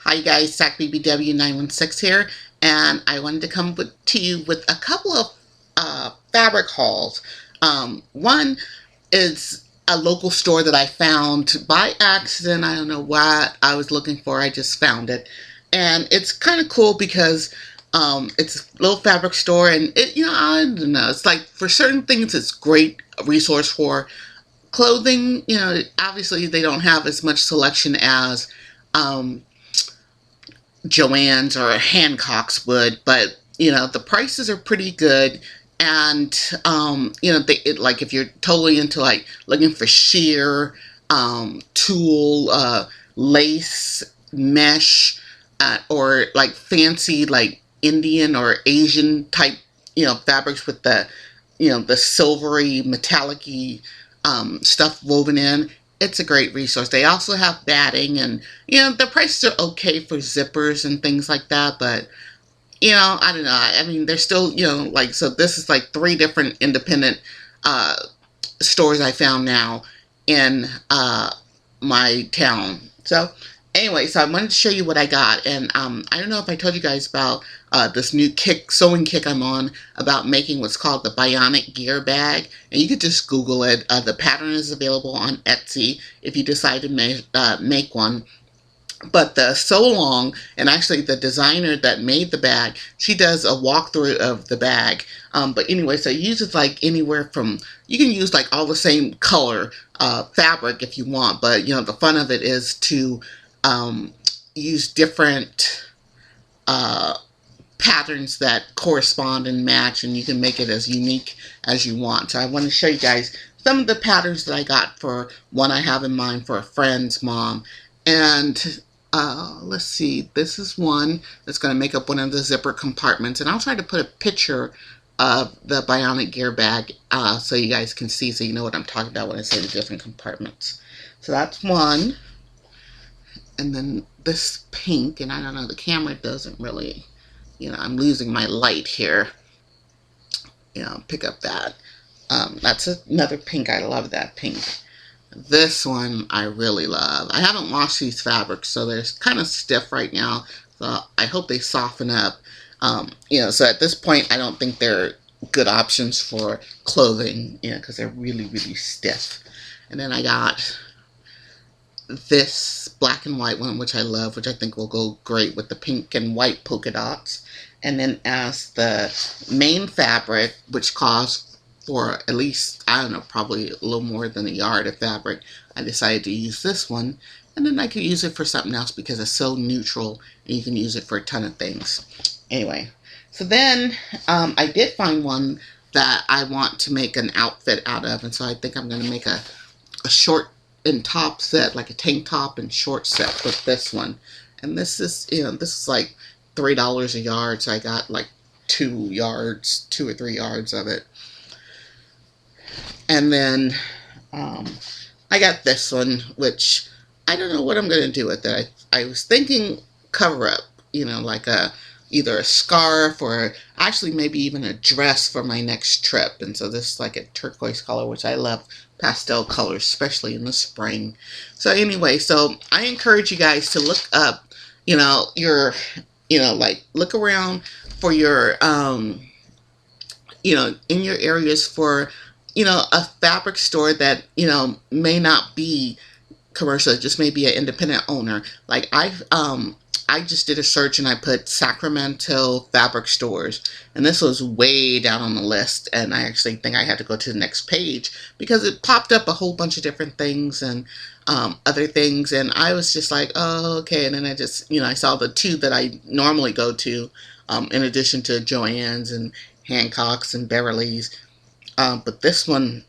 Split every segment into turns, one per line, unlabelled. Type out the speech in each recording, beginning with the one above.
Hi you guys, Zach BBW916 here, and I wanted to come to you with a couple of fabric hauls. One is a local store that I found by accident. I don't know what I was looking for, I just found it. And it's kind of cool because it's a little fabric store, and I don't know, it's like for certain things it's great resource. For clothing, obviously they don't have as much selection as um, Joann's or Hancock's would, but the prices are pretty good. And like if you're totally into like looking for sheer, tulle, lace, mesh, or like fancy like Indian or Asian type fabrics with the silvery metallic-y stuff woven in, it's a great resource. They also have batting, and the prices are okay for zippers and things like that, but I don't know. I mean, they're still, like, so this is like 3 different independent uh, stores I found now in my town. So anyway, so I wanted to show you what I got, and I don't know if I told you guys about this new sewing kick I'm on about making what's called the Bionic Gear Bag, and you could just Google it. The pattern is available on Etsy if you decide to make one. But the Sew Along, and actually the designer that made the bag, she does a walkthrough of the bag. But anyway, so it uses like anywhere from, you can use like all the same color fabric if you want, but the fun of it is to use different patterns that correspond and match, and you can make it as unique as you want. So I want to show you guys some of the patterns that I got for one I have in mind for a friend's mom. And let's see, this is one that's going to make up one of the zipper compartments, and I'll try to put a picture of the Bionic Gear Bag so you guys can see, so you know what I'm talking about when I say the different compartments. So that's one. And then this pink, and I don't know, the camera doesn't really, I'm losing my light here. Pick up that. That's another pink. I love that pink. This one I really love. I haven't washed these fabrics, so they're kind of stiff right now. So I hope they soften up. So at this point, I don't think they're good options for clothing, because they're really, really stiff. And then I got this black and white one, which I love, which I think will go great with the pink and white polka dots. And then as the main fabric, which calls for at least, I don't know, probably a little more than a yard of fabric, I decided to use this one. And then I could use it for something else because it's so neutral and you can use it for a ton of things. Anyway, so then I did find one that I want to make an outfit out of, and so I think I'm going to make a short and top set, like a tank top and short set with this one. And this is, this is like $3 a yard, so I got like 2 or 3 yards of it. And then I got this one, which I don't know what I'm going to do with it. I was thinking cover up, like either a scarf or actually maybe even a dress for my next trip. And so this is like a turquoise color, which I love pastel colors, especially in the spring. So anyway, so I encourage you guys to look up, like look around for your, in your areas for, a fabric store that, may not be commercial, it just may be an independent owner. Like I just did a search and I put Sacramento fabric stores, and this was way down on the list, and I actually think I had to go to the next page because it popped up a whole bunch of different things and other things, and I was just like, oh, okay. And then I just, I saw the 2 that I normally go to, in addition to Joann's and Hancock's and Beverly's. But this one,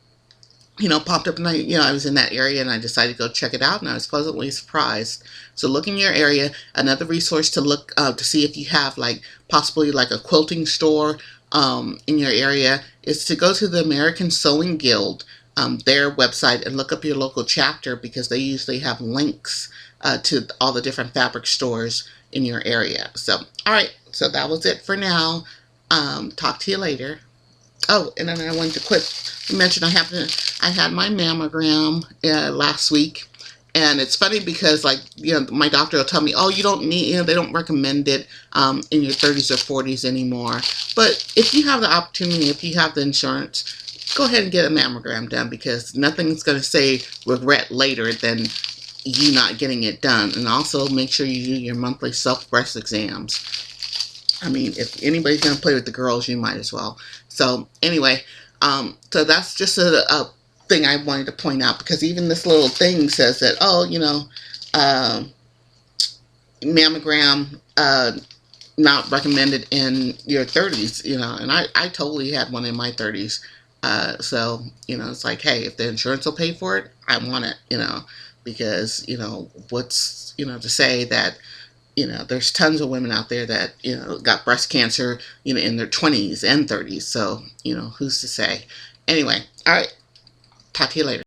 popped up, and I was in that area and I decided to go check it out, and I was pleasantly surprised. So look in your area. Another resource to look to see if you have like possibly like a quilting store in your area is to go to the American Sewing Guild, their website, and look up your local chapter, because they usually have links to all the different fabric stores in your area. So alright, so that was it for now. Talk to you later. Oh, and then I wanted to mention I had my mammogram last week, And it's funny because, like, my doctor will tell me, oh, you don't need, they don't recommend it in your 30s or 40s anymore. But if you have the opportunity, if you have the insurance, go ahead and get a mammogram done, because nothing's going to say regret later than you not getting it done. And also make sure you do your monthly self-breast exams. I mean, if anybody's going to play with the girls, you might as well. So anyway, so that's just a thing I wanted to point out, because even this little thing says that, oh, mammogram not recommended in your 30s, and I totally had one in my 30s. So, it's like, hey, if the insurance will pay for it, I want it, because, what's, to say that, there's tons of women out there that, got breast cancer, in their 20s and 30s. So, who's to say? Anyway, all right. Talk to you later.